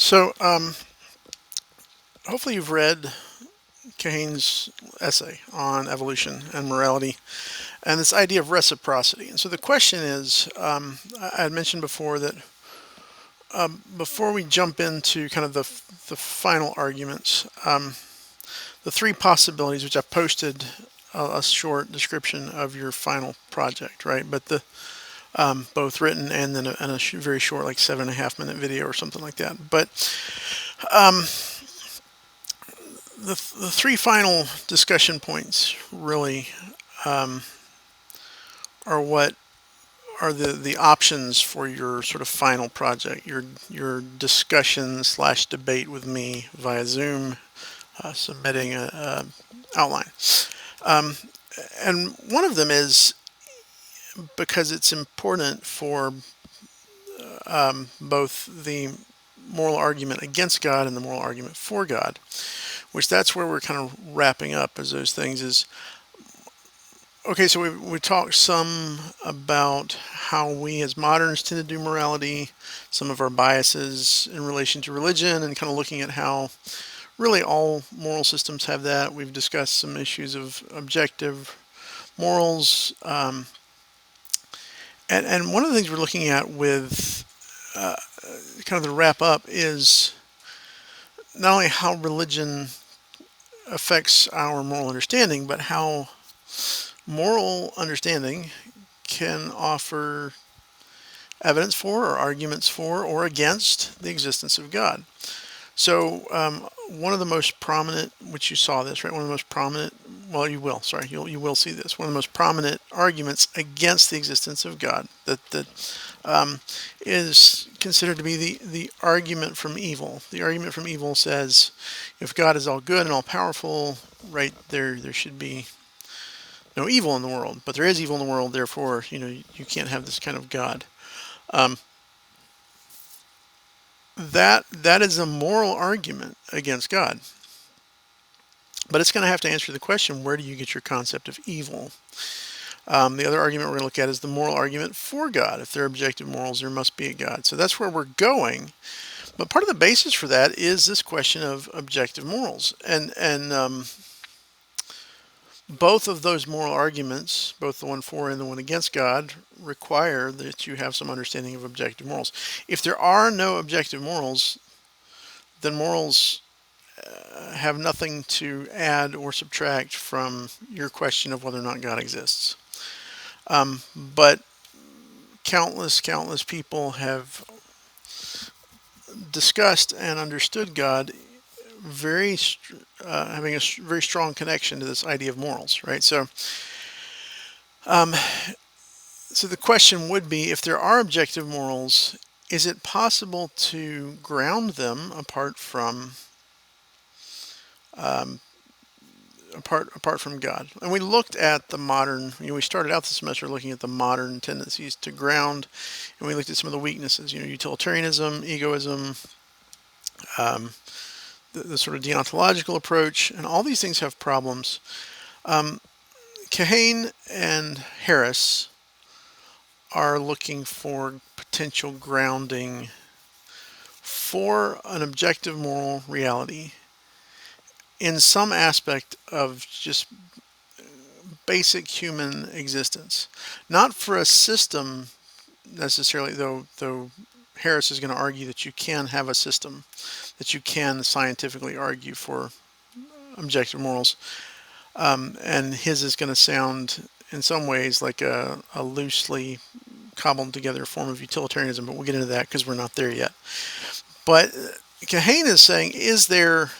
So, hopefully you've read Kahane's essay on evolution and morality and this idea of reciprocity. And so the question is, I had mentioned before that before we jump into kind of the final arguments, the three possibilities, which I posted a short description of your final project, right? But the both written and then a very short, like 7.5 minute video or something like that. But the three final discussion points really are what are the options for your sort of final project, your discussion slash debate with me via Zoom, submitting a outline. And one of them is because it's important for both the moral argument against God and the moral argument for God, which that's where we're kind of wrapping up as those things is, okay, so we talked some about how we as moderns tend to do morality, some of our biases in relation to religion, and kind of looking at how really all moral systems have that. We've discussed some issues of objective morals. And one of the things we're looking at with kind of the wrap up is not only how religion affects our moral understanding, but how moral understanding can offer evidence for or arguments for or against the existence of God. So one of the most prominent, which you saw this, right? One of the most prominent, well, you will, sorry, you will see this. One of the most prominent arguments against the existence of God that is considered to be the argument from evil. The argument from evil says, if God is all good and all powerful, right, there should be no evil in the world. But there is evil in the world, therefore, you can't have this kind of God. That is a moral argument against God. But it's going to have to answer the question, where do you get your concept of evil? The other argument we're going to look at is the moral argument for God. If there are objective morals, there must be a God. So that's where we're going. But part of the basis for that is this question of objective morals. And both of those moral arguments, both the one for and the one against God, require that you have some understanding of objective morals. If there are no objective morals, then morals have nothing to add or subtract from your question of whether or not God exists. But countless people have discussed and understood God having a very strong connection to this idea of morals, right? So the question would be, if there are objective morals, is it possible to ground them apart from God? And we looked at the modern, we started out the semester looking at the modern tendencies to ground, and we looked at some of the weaknesses, utilitarianism, egoism, the sort of deontological approach, and all these things have problems. Kahane and Harris are looking for potential grounding for an objective moral reality in some aspect of just basic human existence. Not for a system necessarily, though Harris is going to argue that you can have a system, that you can scientifically argue for objective morals. And his is going to sound in some ways like a loosely cobbled together form of utilitarianism, but we'll get into that because we're not there yet. But Kahane is saying, is there,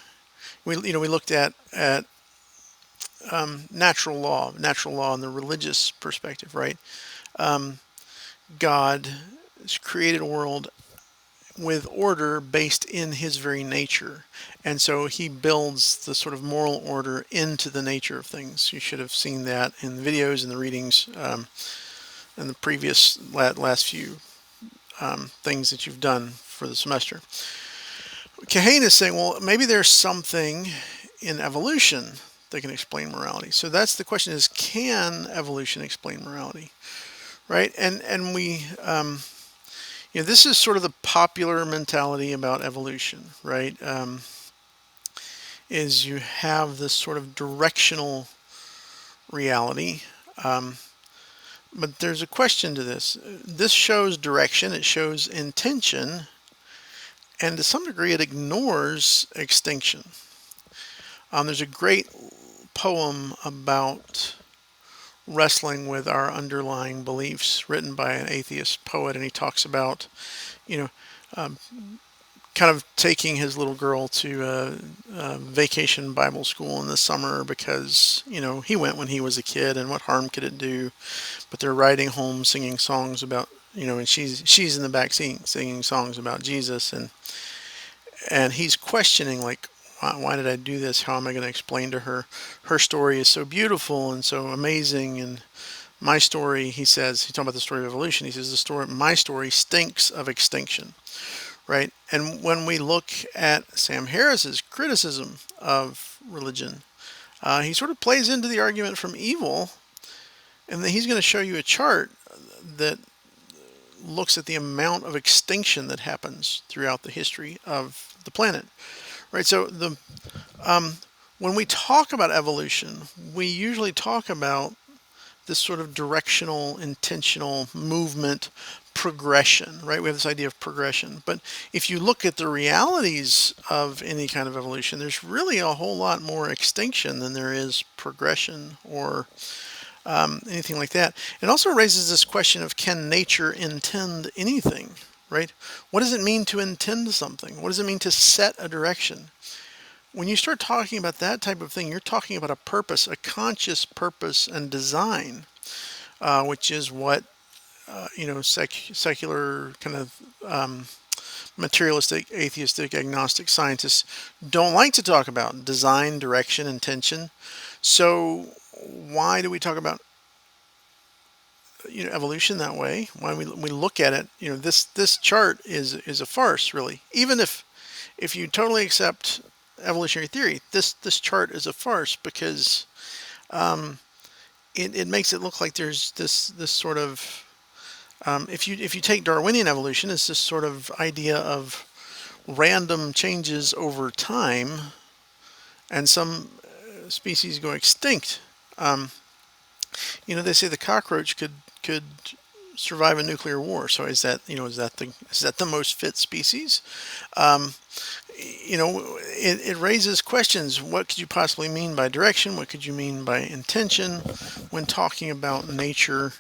we looked at natural law in the religious perspective, right? God has created a world with order based in his very nature. And so he builds the sort of moral order into the nature of things. You should have seen that in the videos and the readings and the previous last few things that you've done for the semester. Kahane is saying, well, maybe there's something in evolution that can explain morality. So that's the question is, can evolution explain morality? Right? And we, this is sort of the popular mentality about evolution, right? Is you have this sort of directional reality. Um, but there's a question to this. This shows direction, it shows intention, and to some degree it ignores extinction. There's a great poem about wrestling with our underlying beliefs written by an atheist poet, and he talks about, you know, um, kind of taking his little girl to a vacation Bible school in the summer because, he went when he was a kid and what harm could it do? But they're riding home singing songs about, and she's in the back seat singing songs about Jesus, and he's questioning, like, why did I do this? How am I going to explain to her? Her story is so beautiful and so amazing, and my story, he says, he's talking about the story of evolution. He says my story stinks of extinction, right? And when we look at Sam Harris's criticism of religion, he sort of plays into the argument from evil, and then he's going to show you a chart that looks at the amount of extinction that happens throughout the history of the planet, right? So when we talk about evolution, we usually talk about this sort of directional, intentional movement progression, right? We have this idea of progression. But if you look at the realities of any kind of evolution, there's really a whole lot more extinction than there is progression or anything like that. It also raises this question of, can nature intend anything, right? What does it mean to intend something? What does it mean to set a direction? When you start talking about that type of thing, you're talking about a purpose, a conscious purpose and design, which is what secular kind of materialistic, atheistic, agnostic scientists don't like to talk about: design, direction, intention. So why do we talk about evolution that way? Why we look at it? This chart is a farce, really. Even if you totally accept evolutionary theory, this chart is a farce because it makes it look like there's this sort of if you take Darwinian evolution, it's this sort of idea of random changes over time, and some species go extinct. They say the cockroach could survive a nuclear war. So is that the most fit species? It raises questions. What could you possibly mean by direction? What could you mean by intention when talking about nature?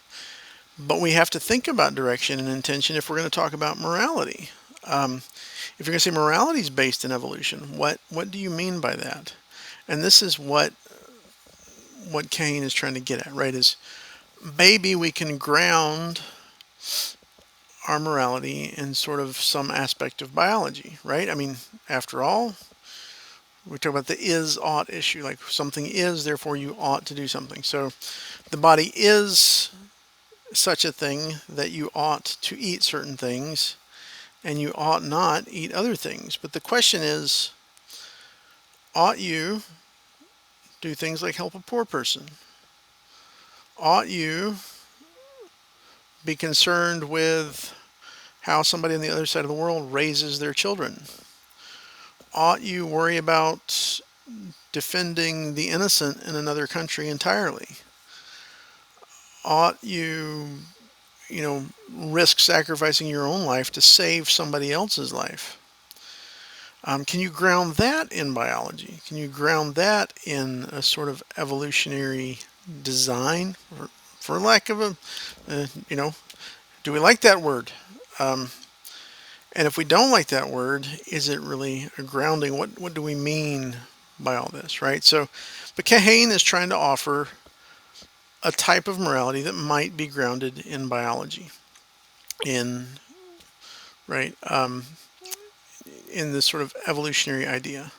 But we have to think about direction and intention if we're going to talk about morality. If you're going to say morality is based in evolution, what do you mean by that? And this is what Kahane is trying to get at, right? Is maybe we can ground our morality in sort of some aspect of biology, right? I mean, after all, we talk about the is-ought issue, like something is, therefore you ought to do something. So the body is such a thing that you ought to eat certain things and you ought not eat other things. But the question is, ought you do things like help a poor person? Ought you be concerned with how somebody on the other side of the world raises their children? Ought you worry about defending the innocent in another country entirely? Ought you, risk sacrificing your own life to save somebody else's life? Can you ground that in biology? Can you ground that in a sort of evolutionary design, for lack of do we like that word? And if we don't like that word, is it really a grounding? What do we mean by all this, right? So, but Kahane is trying to offer a type of morality that might be grounded in biology, in in this sort of evolutionary idea.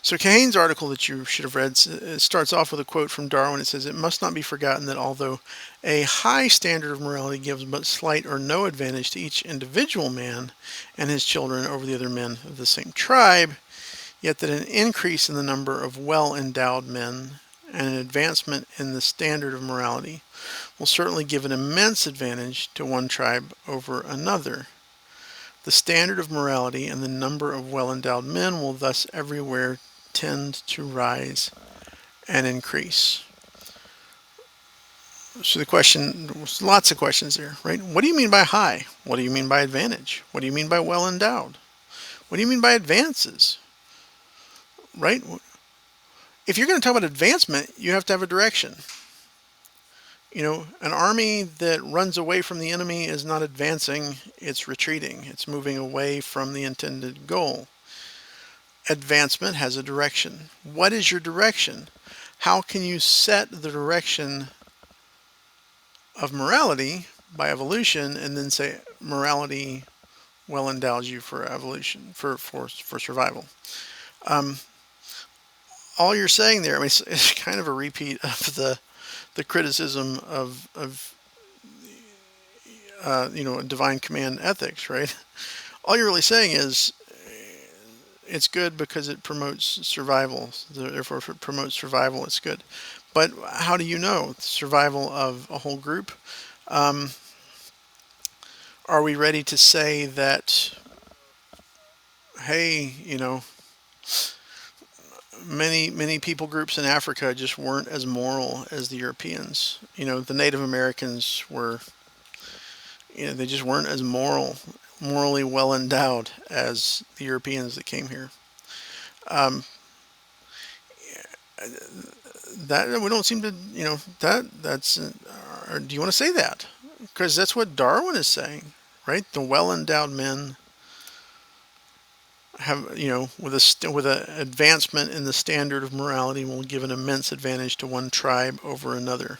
So Kahane's article that you should have read starts off with a quote from Darwin. It says, "It must not be forgotten that although a high standard of morality gives but slight or no advantage to each individual man and his children over the other men of the same tribe, yet that an increase in the number of well-endowed men and an advancement in the standard of morality will certainly give an immense advantage to one tribe over another." The standard of morality and the number of well-endowed men will thus everywhere tend to rise and increase. So the question, there's lots of questions there, right? What do you mean by high? What do you mean by advantage? What do you mean by well-endowed? What do you mean by advances? Right? If you're going to talk about advancement, you have to have a direction. An army that runs away from the enemy is not advancing, it's retreating. It's moving away from the intended goal. Advancement has a direction. What is your direction? How can you set the direction of morality by evolution and then say morality well endows you for evolution, for survival? All you're saying there, I mean, it's kind of a repeat of the criticism of divine command ethics, right? All you're really saying is it's good because it promotes survival. Therefore, if it promotes survival, it's good. But how do you know survival of a whole group? Are we ready to say that, hey, many people groups in Africa just weren't as moral as the Europeans? The Native Americans were, they just weren't as morally well endowed as the Europeans that came here. That we don't seem to, that's. Or do you want to say that? Because that's what Darwin is saying, right? The well endowed men have, with an advancement in the standard of morality, will give an immense advantage to one tribe over another.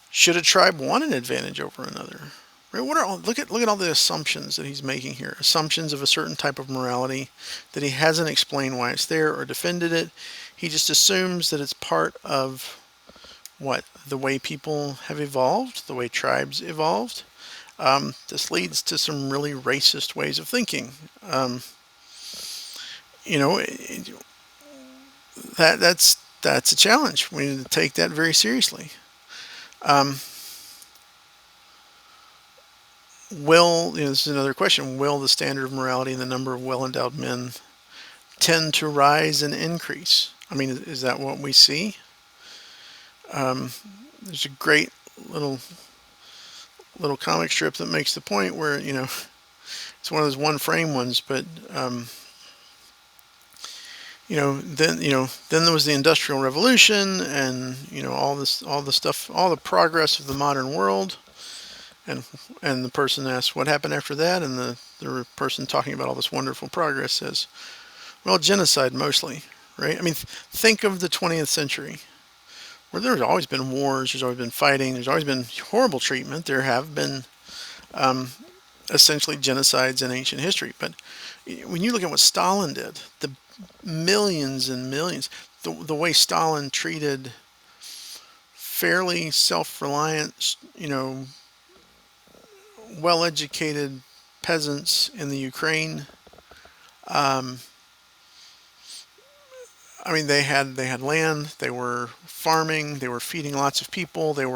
Should a tribe want an advantage over another? Right? Look at all the assumptions that he's making here. Assumptions of a certain type of morality that he hasn't explained why it's there or defended it. He just assumes that it's part of the way people have evolved, the way tribes evolved. This leads to some really racist ways of thinking. That's a challenge. We need to take that very seriously. This is another question. Will the standard of morality and the number of well-endowed men tend to rise and increase? I mean, is that what we see? There's a great little comic strip that makes the point where, it's one of those one frame ones, but then there was the Industrial Revolution, and all the stuff, all the progress of the modern world, and the person asks what happened after that, and the person talking about all this wonderful progress says, well, genocide mostly, right? I mean, think of the 20th century, where there's always been wars, there's always been fighting, there's always been horrible treatment. There have been essentially genocides in ancient history. But when you look at what Stalin did, the millions and millions, the way Stalin treated fairly self-reliant, well-educated peasants in the Ukraine. I mean, they had land, they were farming, they were feeding lots of people, they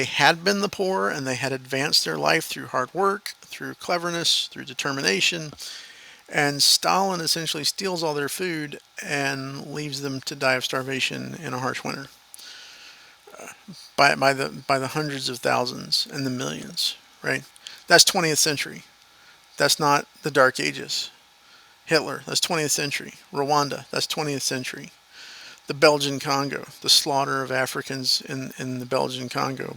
had been the poor, and they had advanced their life through hard work, through cleverness, through determination. And Stalin essentially steals all their food and leaves them to die of starvation in a harsh winter. By the hundreds of thousands and the millions, right? That's 20th century. That's not the Dark Ages. Hitler, that's 20th century. Rwanda, that's 20th century. The Belgian Congo, the slaughter of Africans in the Belgian Congo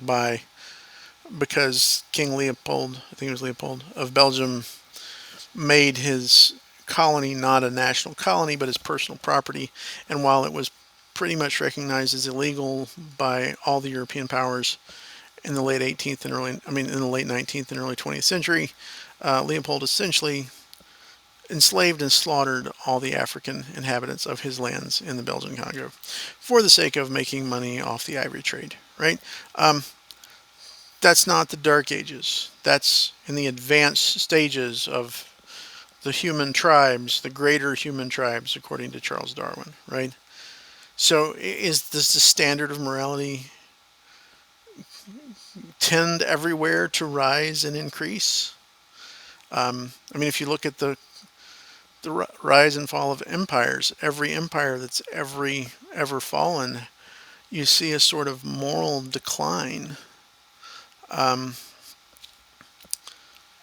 because King Leopold, I think it was Leopold, of Belgium, made his colony not a national colony but his personal property. And while it was pretty much recognized as illegal by all the European powers in the late 19th and early 20th century, Leopold essentially enslaved and slaughtered all the African inhabitants of his lands in the Belgian Congo for the sake of making money off the ivory trade, right? That's not the Dark Ages. That's in the advanced stages of the human tribes, the greater human tribes, according to Charles Darwin, right? So does the standard of morality tend everywhere to rise and increase? I mean, if you look at the rise and fall of empires, every empire that's ever fallen, you see a sort of moral decline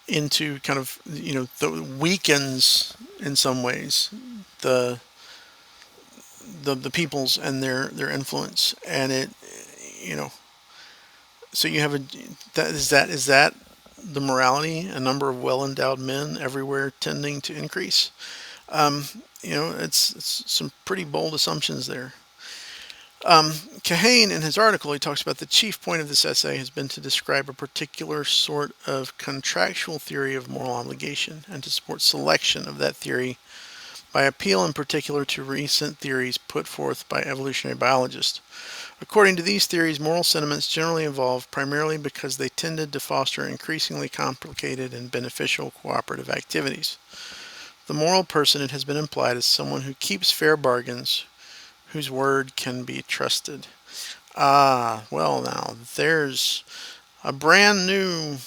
into kind of, the weakens in some ways the the peoples and their influence, and it, you know, so you have is that the morality, a number of well endowed men everywhere tending to increase. It's some pretty bold assumptions there. Kahane, in his article, he talks about the chief point of this essay has been to describe a particular sort of contractual theory of moral obligation and to support selection of that theory by appeal in particular to recent theories put forth by evolutionary biologists. According to these theories, moral sentiments generally evolved primarily because they tended to foster increasingly complicated and beneficial cooperative activities. The moral person, it has been implied, is someone who keeps fair bargains, whose word can be trusted. Well, now there's a brand new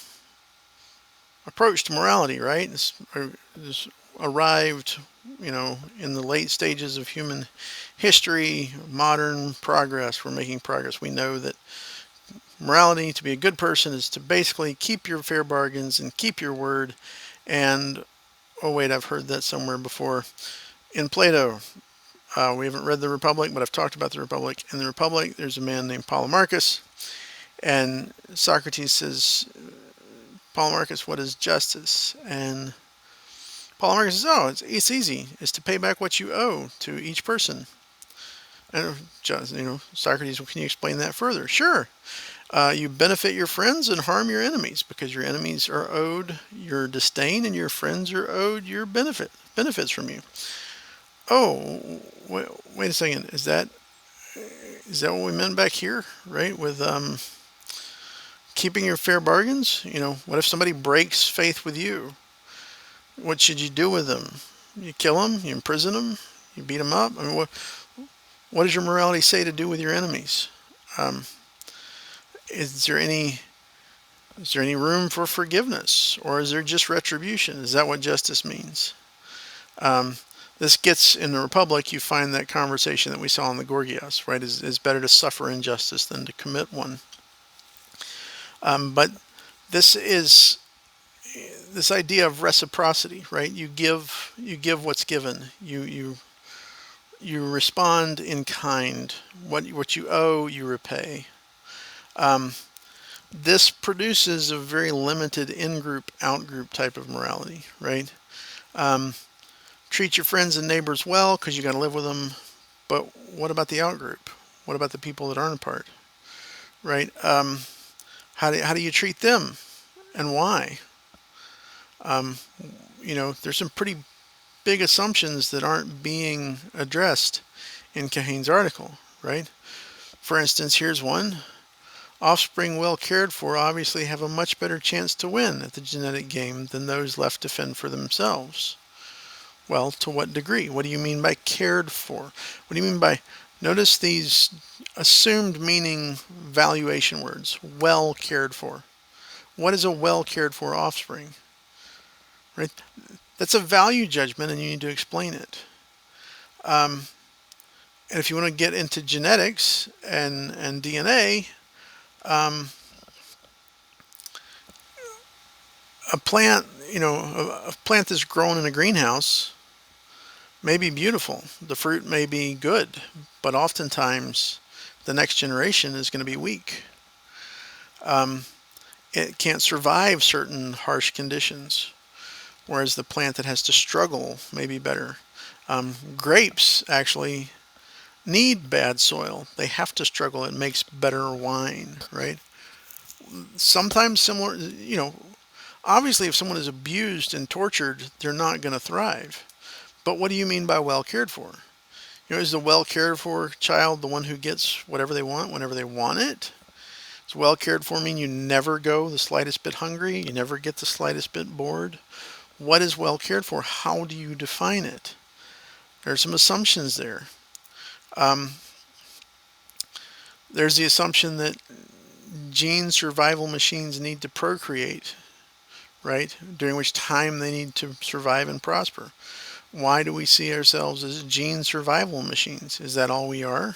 approach to morality, right? This arrived, in the late stages of human history, modern progress. We're making progress. We know that morality, to be a good person, is to basically keep your fair bargains and keep your word. And, oh, wait, I've heard that somewhere before. In Plato, we haven't read the Republic, but I've talked about the Republic. In the Republic, there's a man named Polemarchus, and Socrates says, Polemarchus, what is justice? And Polemarchus says, oh, it's easy. It's to pay back what you owe to each person. And, Socrates, well, can you explain that further? Sure. You benefit your friends and harm your enemies because your enemies are owed your disdain and your friends are owed your benefits from you. Oh, wait a second. Is that what we meant back here, right? With keeping your fair bargains? What if somebody breaks faith with you? What should you do with them? You kill them? You imprison them? You beat them up? I mean, what does your morality say to do with your enemies? Is there any room for forgiveness, or is there just retribution? Is that what justice means? This gets in the Republic. You find that conversation that we saw in the Gorgias, right? Is better to suffer injustice than to commit one. But this is this idea of reciprocity, right? You give what's given. You respond in kind. What you owe, you repay. This produces a very limited in-group, out-group type of morality, right? Treat your friends and neighbors well because you got to live with them. But what about the out-group? What about the people that aren't a part, right? How do you treat them, and why? There's some pretty big assumptions that aren't being addressed in Kahane's article, right? For instance, here's one. Offspring well cared for obviously have a much better chance to win at the genetic game than those left to fend for themselves. Well, to what degree? What do you mean by cared for? What do you mean by, notice these assumed meaning valuation words, well cared for. What is a well cared for offspring? Right? That's a value judgment and you need to explain it. And if you want to get into genetics and DNA, a plant, a plant that's grown in a greenhouse may be beautiful. The fruit may be good, but oftentimes the next generation is going to be weak. It can't survive certain harsh conditions, whereas the plant that has to struggle may be better. Grapes actually need bad soil. They have to struggle. It makes better wine, right? Sometimes similar, obviously if someone is abused and tortured, they're not going to thrive. But what do you mean by well cared for? Is the well cared for child the one who gets whatever they want whenever they want it? Does well cared for mean you never go the slightest bit hungry? You never get the slightest bit bored? What is well cared for? How do you define it? There are some assumptions there. There's the assumption that gene survival machines need to procreate, right? During which time they need to survive and prosper. Why do we see ourselves as gene survival machines? Is that all we are?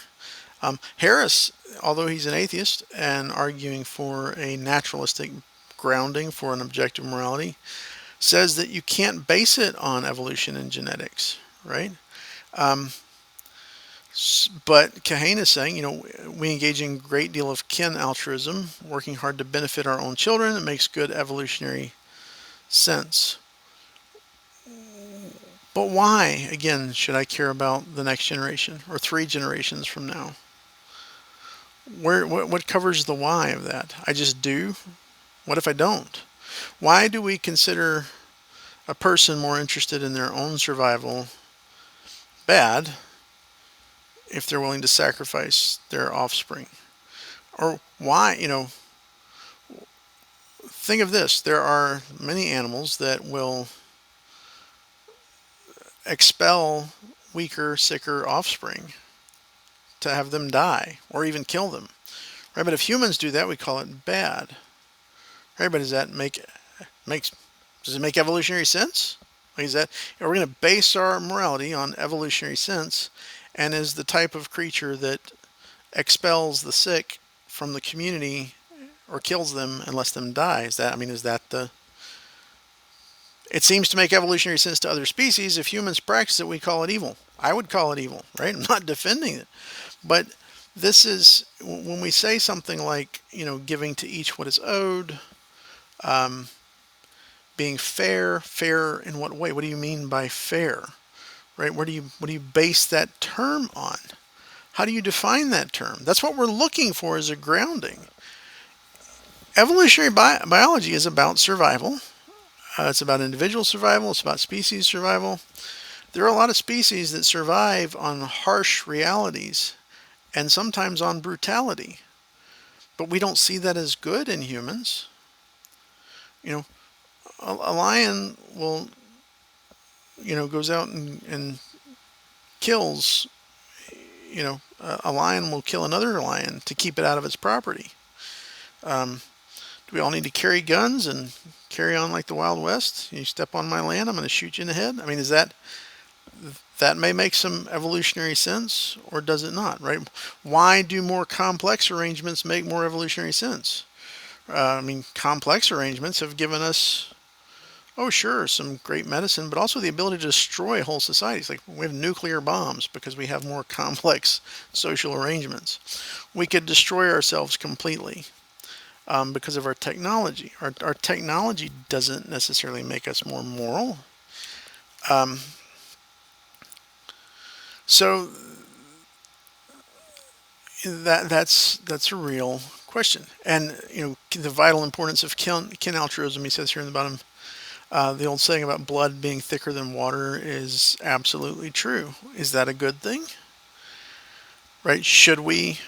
Harris, although he's an atheist and arguing for a naturalistic grounding for an objective morality, says that you can't base it on evolution and genetics, right? Um, but Kahane is saying, we engage in a great deal of kin altruism, working hard to benefit our own children. It makes good evolutionary sense. But why, again, should I care about the next generation or 3 generations from now? What covers the why of that? I just do? What if I don't? Why do we consider a person more interested in their own survival bad if they're willing to sacrifice their offspring? Or why, think of this. There are many animals that will expel weaker, sicker offspring to have them die or even kill them. Right? But if humans do that, we call it bad. Right? But does it make evolutionary sense? Like, are we going to base our morality on evolutionary sense, and is the type of creature that expels the sick from the community or kills them and lets them die? Is that the? It seems to make evolutionary sense to other species. If humans practice it, we call it evil. I would call it evil, right? I'm not defending it, but this is when we say something like, giving to each what is owed. Being fair. Fair in what way? What do you mean by fair? Right? What do you base that term on? How do you define that term? That's what we're looking for as a grounding. Evolutionary biology is about survival. It's about individual survival. It's about species survival. There are a lot of species that survive on harsh realities and sometimes on brutality. But we don't see that as good in humans. A lion will, goes out and kills, a lion will kill another lion to keep it out of its property. Do we all need to carry guns and carry on like the Wild West? You step on my land, I'm going to shoot you in the head. That may make some evolutionary sense, or does it not, right? Why do more complex arrangements make more evolutionary sense? Complex arrangements have given us, oh sure, some great medicine, but also the ability to destroy whole societies. Like, we have nuclear bombs because we have more complex social arrangements. We could destroy ourselves completely because of our technology. Our technology doesn't necessarily make us more moral. So that's a real question. And the vital importance of kin altruism, he says here in the bottom. The old saying about blood being thicker than water is absolutely true. Is that a good thing? Right? Should we,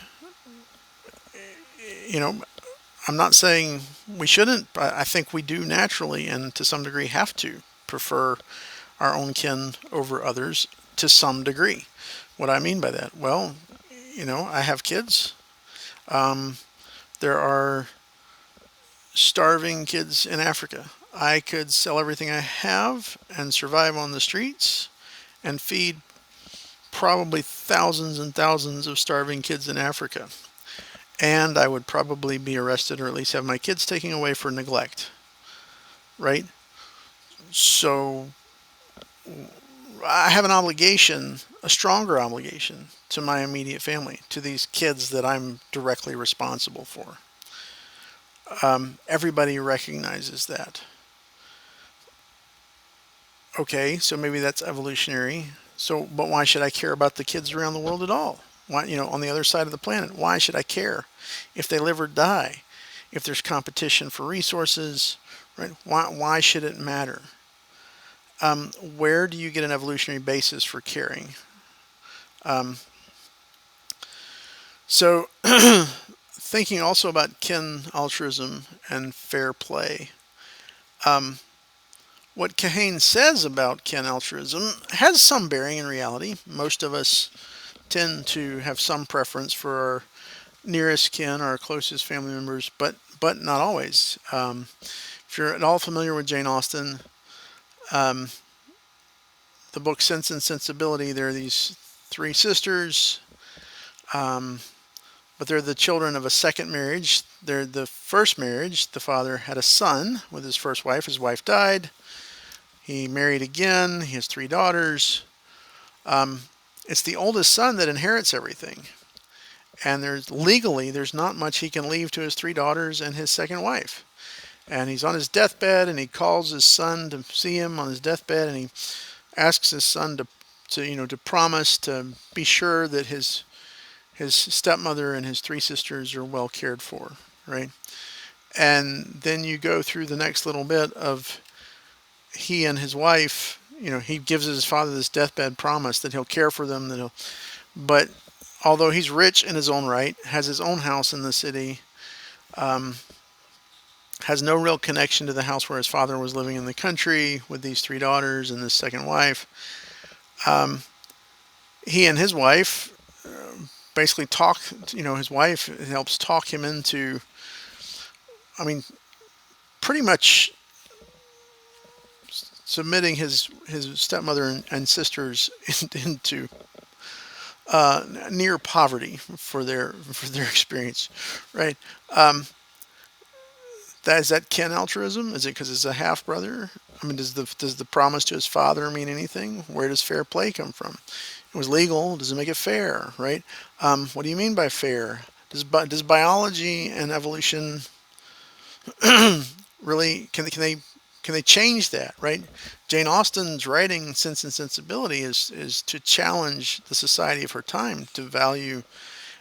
I'm not saying we shouldn't, but I think we do naturally and to some degree have to prefer our own kin over others to some degree. What I mean by that? Well, I have kids. There are starving kids in Africa. I could sell everything I have and survive on the streets and feed probably thousands and thousands of starving kids in Africa. And I would probably be arrested or at least have my kids taken away for neglect. Right? So I have an obligation, a stronger obligation to my immediate family, to these kids that I'm directly responsible for. Everybody recognizes that. Okay, so maybe that's evolutionary. So, but why should I care about the kids around the world at all? Why, on the other side of the planet, why should I care if they live or die? If there's competition for resources, right? Why should it matter? Where do you get an evolutionary basis for caring? So, thinking also about kin altruism and fair play. What Kahane says about kin altruism has some bearing in reality. Most of us tend to have some preference for our nearest kin, our closest family members, but not always. If if you're at all familiar with Jane Austen, um, the book Sense and Sensibility, there are these three sisters, um, but they're the children of a second marriage. They're the first marriage. The father had a son with his first wife. His wife died. He married again. He has three daughters. Um, it's the oldest son that inherits everything. And there's not much he can leave to his three daughters and his second wife. And he's on his deathbed, and he calls his son to see him on his deathbed, and he asks his son to promise to be sure that his stepmother and his three sisters are well cared for, right? And then you go through the next little bit of he and his wife. He gives his father this deathbed promise that he'll care for them, but although he's rich in his own right, has his own house in the city, um, has no real connection to the house where his father was living in the country with these three daughters and this second wife. He and his wife basically talk, his wife helps talk him into, I mean, pretty much submitting his stepmother and sisters into near poverty for their experience, right? That Ken altruism? Is it because it's a half brother? I mean, does the promise to his father mean anything? Where does fair play come from? It was legal. Does it make it fair? Right? What do you mean by fair? Does biology and evolution really can they change that? Right? Jane Austen's writing Sense and Sensibility is to challenge the society of her time to value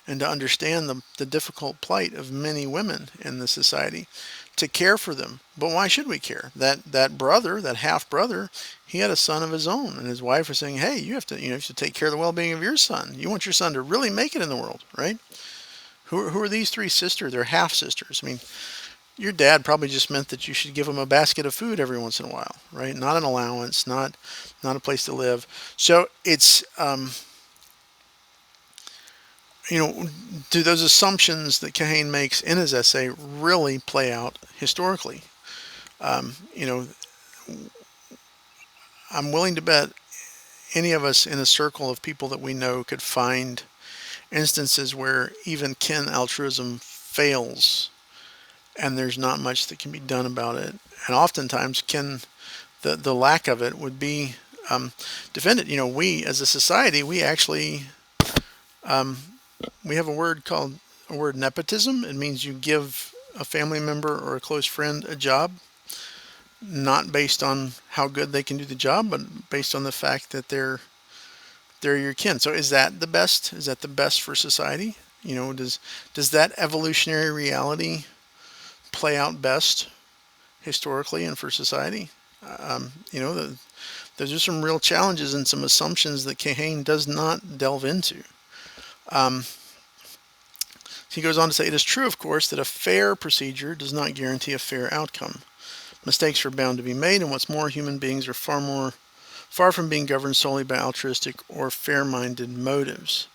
and to understand the difficult plight of many women in the society, to care for them. But why should we care? That brother, that half brother, he had a son of his own, and his wife was saying, "Hey, you have to take care of the well-being of your son. You want your son to really make it in the world, right?" Who are these three sisters? They're half sisters. I mean, your dad probably just meant that you should give them a basket of food every once in a while, right? Not an allowance, not a place to live. So it's do those assumptions that Kahane makes in his essay really play out historically? Um, you know, I'm willing to bet any of us in a circle of people that we know could find instances where even kin altruism fails and there's not much that can be done about it. And oftentimes the lack of it would be defended. We as a society, we actually um, we have a word nepotism. It means you give a family member or a close friend a job, not based on how good they can do the job, but based on the fact that they're your kin. So is that the best? Is that the best for society? Does that evolutionary reality play out best historically and for society? Those are some real challenges and some assumptions that Kahane does not delve into. Um, he goes on to say, it is true, of course, that a fair procedure does not guarantee a fair outcome. Mistakes are bound to be made, and what's more, human beings are far from being governed solely by altruistic or fair-minded motives.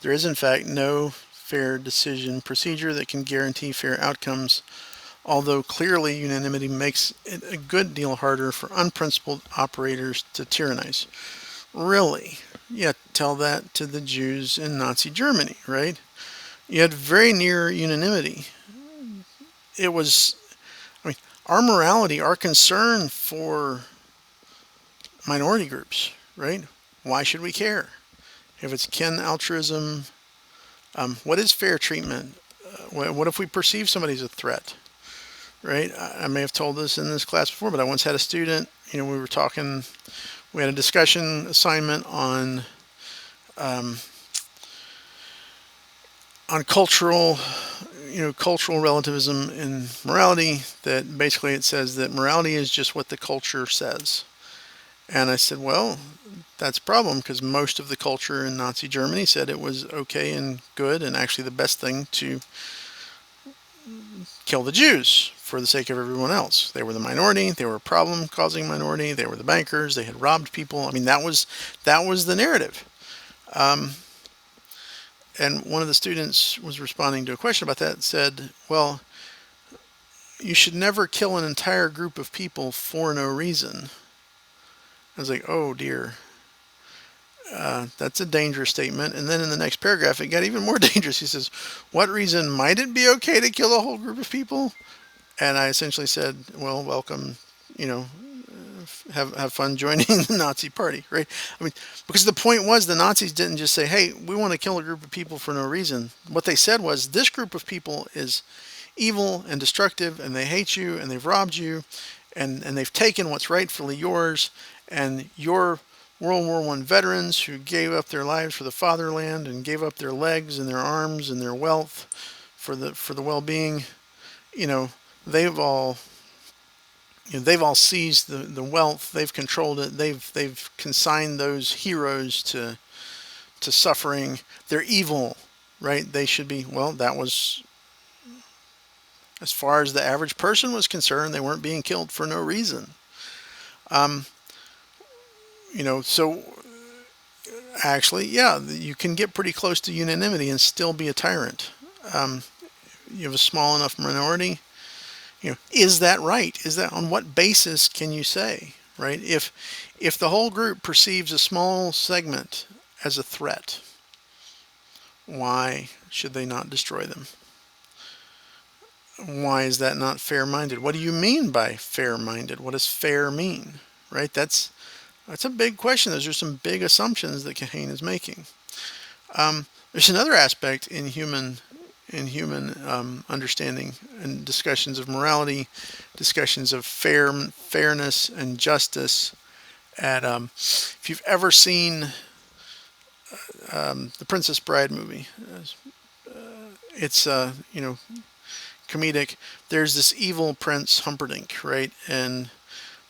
There is, in fact, no fair decision procedure that can guarantee fair outcomes, although clearly unanimity makes it a good deal harder for unprincipled operators to tyrannize. Really? Yeah, tell that to the Jews in Nazi Germany, right? You had very near unanimity. It was, our morality, our concern for minority groups, right? Why should we care? If it's kin altruism, what is fair treatment? What if we perceive somebody as a threat, right? I may have told this in this class before, but I once had a student, we had a discussion assignment on cultural relativism in morality, that basically it says that morality is just what the culture says. And I said, well, that's a problem, because most of the culture in Nazi Germany said it was okay and good and actually the best thing to kill the Jews for the sake of everyone else. They were the minority. They were a problem-causing minority. They were the bankers. They had robbed people. That was the narrative. And one of the students was responding to a question about that and said, well, you should never kill an entire group of people for no reason. I was like, oh dear, that's a dangerous statement. And then in the next paragraph, it got even more dangerous. He says, what reason might it be okay to kill a whole group of people? And I essentially said, well, welcome, you know, have fun joining the Nazi party, right? I mean, because the point was the Nazis didn't just say, hey, we want to kill a group of people for no reason. What they said was, this group of people is evil and destructive, and they hate you, and they've robbed you, and they've taken what's rightfully yours, and your World War I veterans who gave up their lives for the fatherland and gave up their legs and their arms and their wealth for the well-being, you know, they've all they've all seized the wealth, they've controlled it, they've consigned those heroes to suffering. They're evil, right? They should be, well, that was, as far as the average person was concerned, they weren't being killed for no reason. So actually, yeah, you can get pretty close to unanimity and still be a tyrant. You have a small enough minority. Is that right? Is that, on what basis can you say, right? If the whole group perceives a small segment as a threat, why should they not destroy them? Why is that not fair-minded? What do you mean by fair-minded? What does fair mean, right? That's a big question. Those are some big assumptions that Kahane is making. There's another aspect in human understanding and discussions of morality, discussions of fairness and justice. If you've ever seen the Princess Bride movie, it's comedic. There's this evil Prince Humperdinck, right? And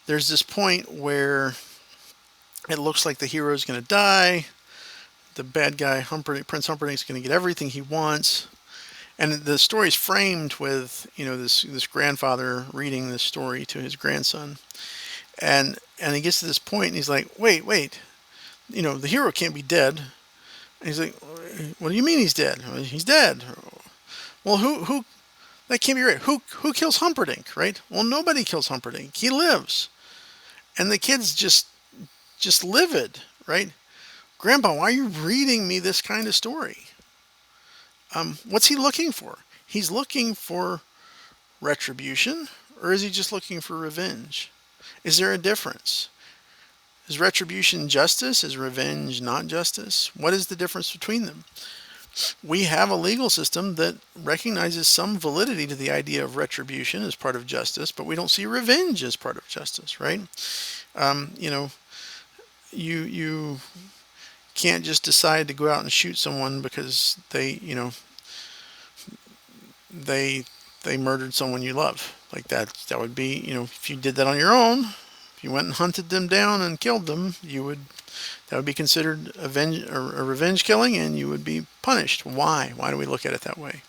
there's this point where it looks like the hero's going to die. The bad guy, Prince Humperdinck's going to get everything he wants. And the story is framed with, this grandfather reading this story to his grandson. And he gets to this point and he's like, wait, the hero can't be dead. And he's like, what do you mean he's dead? He's dead. Well, who, that can't be right. Who kills Humperdinck, right? Well, nobody kills Humperdinck. He lives. And the kid's just livid, right? Grandpa, why are you reading me this kind of story? What's he looking for? He's looking for retribution, or is he just looking for revenge? Is there a difference? Is retribution justice? Is revenge not justice? What is the difference between them? We have a legal system that recognizes some validity to the idea of retribution as part of justice, but we don't see revenge as part of justice, right? You can't just decide to go out and shoot someone because they murdered someone you love. Like that would be, if you did that on your own, if you went and hunted them down and killed them, that would be considered a revenge killing, and you would be punished. Why? Why do we look at it that way?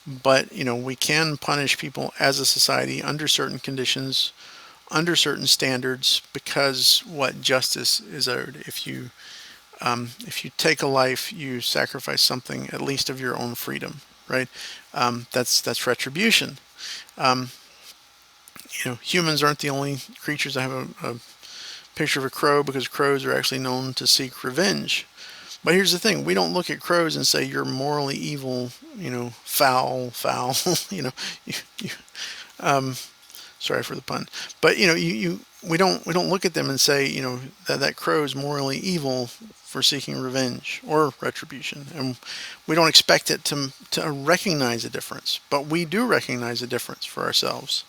But, we can punish people as a society under certain conditions, under certain standards, because what justice is owed. If you take a life, you sacrifice something, at least of your own freedom, right? That's retribution. Humans aren't the only creatures. I have a picture of a crow because crows are actually known to seek revenge. But here's the thing: we don't look at crows and say you're morally evil, foul. Sorry for the pun, but we don't look at them and say that crow is morally evil for seeking revenge or retribution, and we don't expect it to recognize a difference, but we do recognize a difference for ourselves.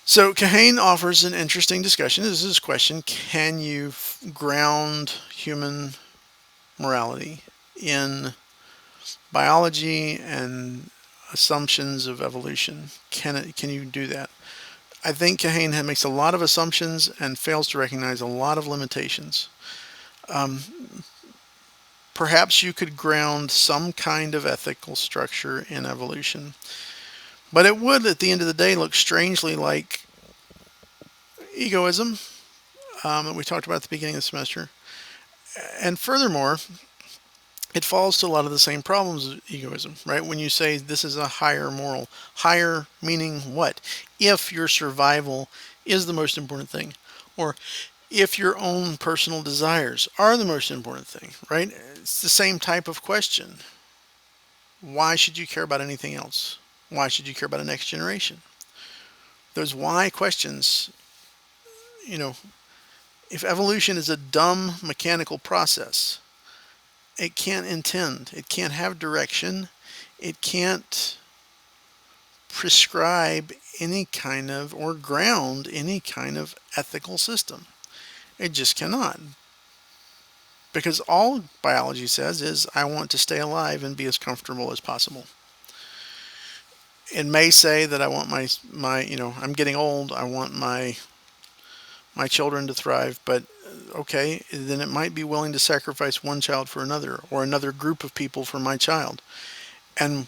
So Kahane offers an interesting discussion. This is his question: can you ground human morality in biology and assumptions of evolution? Can you do that? I think Kahane makes a lot of assumptions and fails to recognize a lot of limitations. Perhaps you could ground some kind of ethical structure in evolution, but it would, at the end of the day, look strangely like egoism that we talked about at the beginning of the semester. And furthermore, it falls to a lot of the same problems of egoism, right? When you say this is a higher moral, higher meaning what? If your survival is the most important thing, or if your own personal desires are the most important thing, right? It's the same type of question. Why should you care about anything else? Why should you care about a next generation? Those why questions, you know, if evolution is a dumb mechanical process, it can't intend, it can't have direction, it can't prescribe any kind of or ground any kind of ethical system. It just cannot. Because all biology says is, I want to stay alive and be as comfortable as possible. It may say that I want I'm getting old, I want my children to thrive, but okay, then it might be willing to sacrifice one child for another or another group of people for my child. And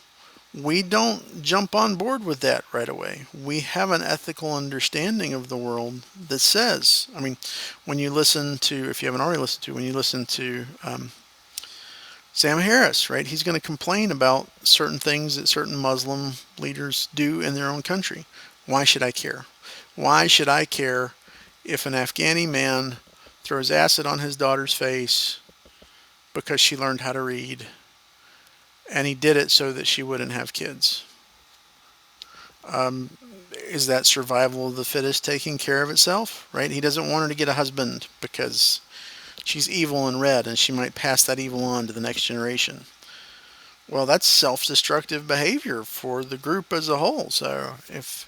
we don't jump on board with that right away. We have an ethical understanding of the world that says, I mean, when you listen to, if you haven't already listened to, when you listen to Sam Harris, right, he's going to complain about certain things that certain Muslim leaders do in their own country. Why should I care? Why should I care if an Afghani man throws acid on his daughter's face because she learned how to read, and he did it so that she wouldn't have kids? Is that survival of the fittest taking care of itself, right? He doesn't want her to get a husband because she's evil and red and she might pass that evil on to the next generation. Well, that's self-destructive behavior for the group as a whole. So if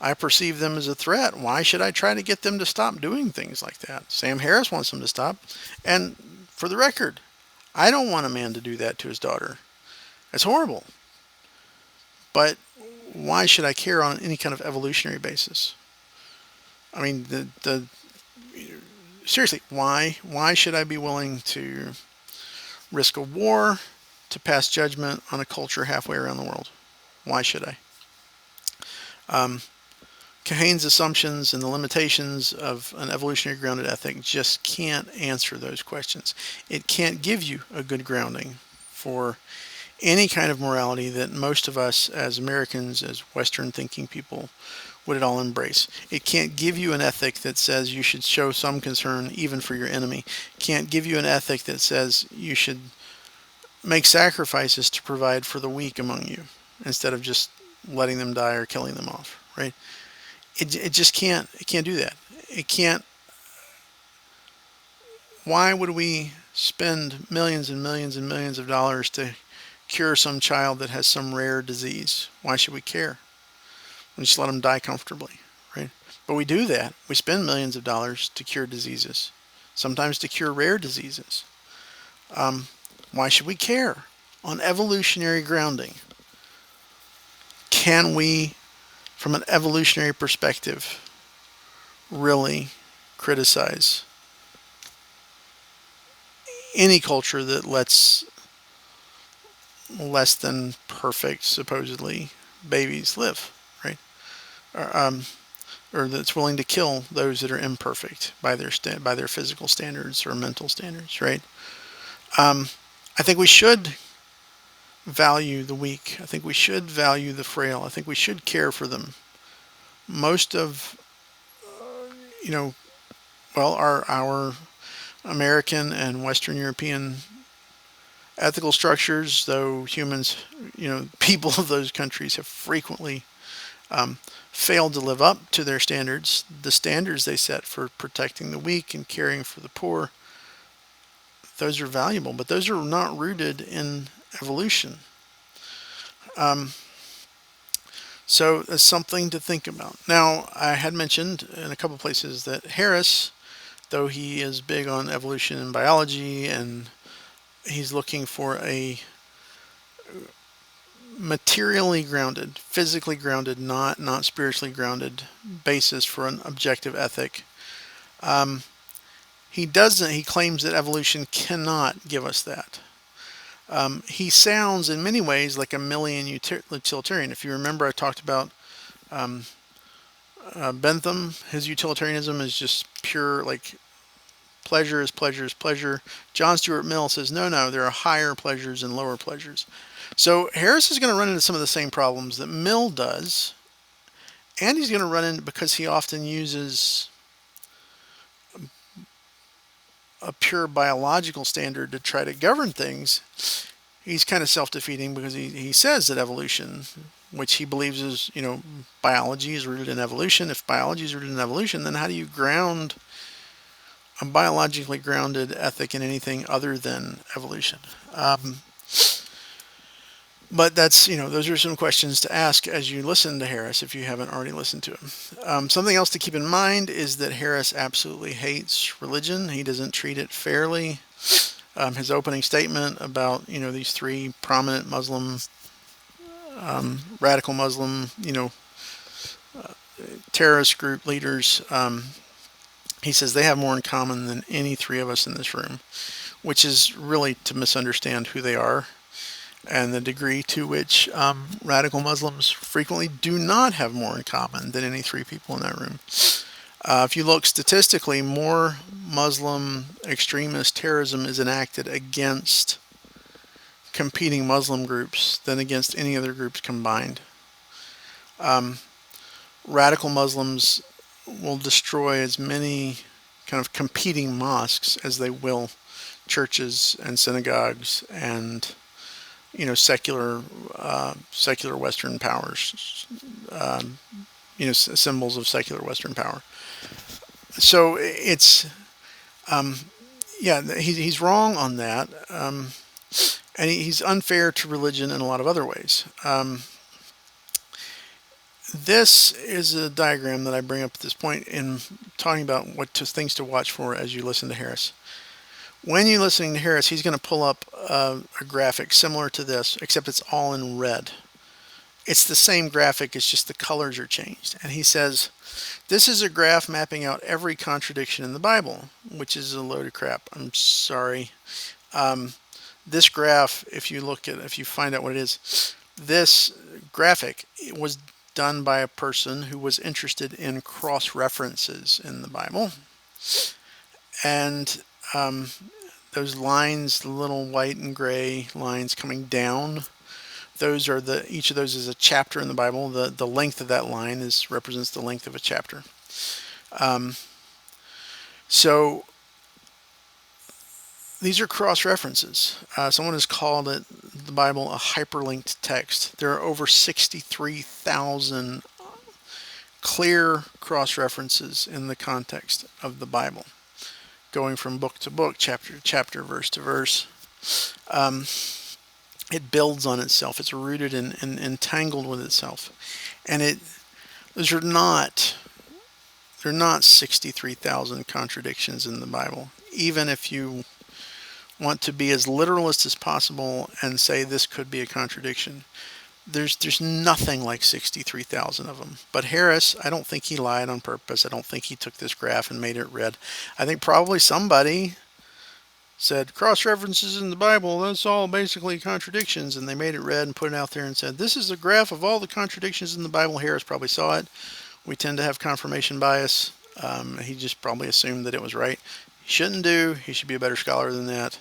I perceive them as a threat, why should I try to get them to stop doing things like that? Sam Harris wants them to stop. And for the record, I don't want a man to do that to his daughter. It's horrible. But why should I care on any kind of evolutionary basis? I mean, seriously, why should I be willing to risk a war to pass judgment on a culture halfway around the world? Why should I? Kahane's assumptions and the limitations of an evolutionary grounded ethic just can't answer those questions. It can't give you a good grounding for any kind of morality that most of us as Americans, as Western thinking people, would it all embrace. It can't give you an ethic that says you should show some concern even for your enemy. It can't give you an ethic that says you should make sacrifices to provide for the weak among you instead of just letting them die or killing them off, right? It just can't. It can't do that. It can't. Why would we spend millions and millions and millions of dollars to cure some child that has some rare disease? Why should we care? We just let them die comfortably, right? But we do that. We spend millions of dollars to cure diseases, sometimes to cure rare diseases. Why should we care? On evolutionary grounding, can we, from an evolutionary perspective, really criticize any culture that lets less than perfect, supposedly, babies live, right? Or that's willing to kill those that are imperfect by their physical standards or mental standards, right? I think we should value the weak. I think we should value the frail. I think we should care for them. Most of, you know, well, our American and Western European ethical structures, though humans, people of those countries have frequently failed to live up to their standards, the standards they set for protecting the weak and caring for the poor. Those are valuable, but those are not rooted in evolution. So it's something to think about. Now, I had mentioned in a couple places that Harris, though he is big on evolution and biology, and he's looking for a materially grounded, physically grounded, not spiritually grounded basis for an objective ethic. He doesn't. He claims that evolution cannot give us that. He sounds in many ways like a Millian utilitarian. If you remember, I talked about Bentham. His utilitarianism is just pure, like Pleasure is pleasure is pleasure. John Stuart Mill says, no, there are higher pleasures and lower pleasures. So Harris is going to run into some of the same problems that Mill does, and he's going to run into, because he often uses a pure biological standard to try to govern things, he's kind of self-defeating, because he says that evolution, which he believes is, biology is rooted in evolution. If biology is rooted in evolution, then how do you ground a biologically grounded ethic in anything other than evolution? But that's, those are some questions to ask as you listen to Harris, if you haven't already listened to him. Something else to keep in mind is that Harris absolutely hates religion. He doesn't treat it fairly. His opening statement about, these three prominent Muslim, radical Muslim, terrorist group leaders, he says they have more in common than any three of us in this room, which is really to misunderstand who they are and the degree to which radical Muslims frequently do not have more in common than any three people in that room. If you look statistically, more Muslim extremist terrorism is enacted against competing Muslim groups than against any other groups combined. Radical Muslims will destroy as many kind of competing mosques as they will churches and synagogues and secular Western powers, symbols of secular Western power. So it's, he's wrong on that, and he's unfair to religion in a lot of other ways. This is a diagram that I bring up at this point in talking about things to watch for as you listen to Harris. When you're listening to Harris, he's going to pull up a graphic similar to this, except it's all in red. It's the same graphic, it's just the colors are changed. And he says, this is a graph mapping out every contradiction in the Bible, which is a load of crap. I'm sorry. This graph, if you find out what it is, this graphic was done by a person who was interested in cross-references in the Bible. And those lines, the little white and gray lines coming down, those are each of those is a chapter in the Bible. The length of that line represents the length of a chapter. So these are cross-references. Someone has called the Bible a hyperlinked text. There are over 63,000 clear cross-references in the context of the Bible, going from book to book, chapter to chapter, verse to verse. It builds on itself. It's rooted and entangled with itself. And they're not 63,000 contradictions in the Bible. Even if you want to be as literalist as possible and say this could be a contradiction, there's nothing like 63,000 of them. But Harris, I don't think he lied on purpose. I don't think he took this graph and made it red. I think probably somebody said cross-references in the Bible, that's all basically contradictions, and they made it red and put it out there and said, this is a graph of all the contradictions in the Bible. Harris probably saw it. We tend to have confirmation bias. He just probably assumed that it was right. He shouldn't do. He should be a better scholar than that.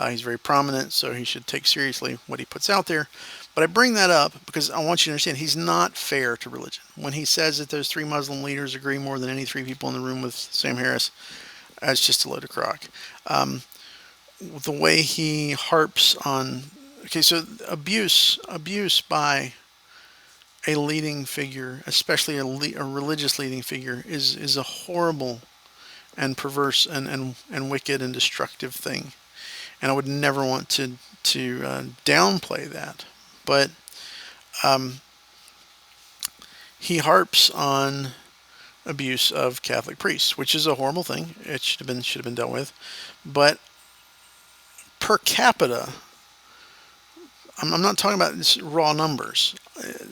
He's very prominent, so he should take seriously what he puts out there. But I bring that up because I want you to understand he's not fair to religion. When he says that those three Muslim leaders agree more than any three people in the room with Sam Harris, that's just a load of crock. The way he harps on, so abuse by a leading figure, especially a religious leading figure, is a horrible and perverse and wicked and destructive thing. And I would never want to downplay that. But he harps on abuse of Catholic priests, which is a horrible thing. It should have been dealt with. But per capita, I'm not talking about raw numbers.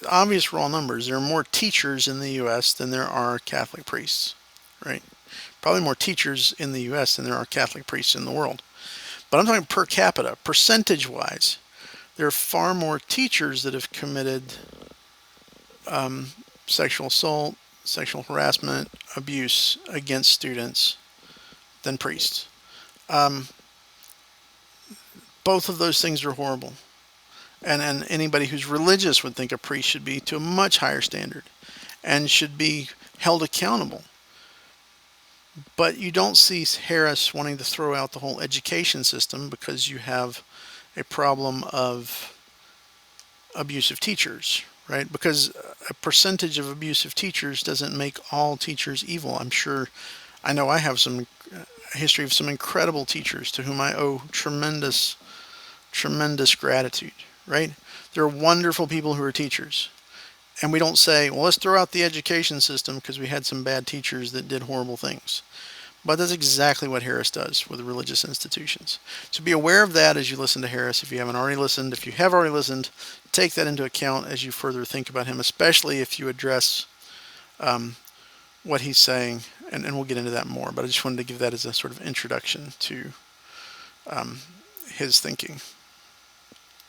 Obvious raw numbers. There are more teachers in the U.S. than there are Catholic priests, right? Probably more teachers in the U.S. than there are Catholic priests in the world. But I'm talking per capita, percentage-wise. There are far more teachers that have committed sexual assault, sexual harassment, abuse against students than priests. Um, both of those things are horrible. And anybody who's religious would think a priest should be to a much higher standard and should be held accountable. But you don't see Harris wanting to throw out the whole education system because you have a problem of abusive teachers, right? Because a percentage of abusive teachers doesn't make all teachers evil. I know I have some history of some incredible teachers to whom I owe tremendous, tremendous gratitude, right? There are wonderful people who are teachers. And we don't say, well, let's throw out the education system because we had some bad teachers that did horrible things. But that's exactly what Harris does with religious institutions. So be aware of that as you listen to Harris. If you haven't already listened, if you have already listened, take that into account as you further think about him, especially if you address what he's saying. And we'll get into that more. But I just wanted to give that as a sort of introduction to his thinking.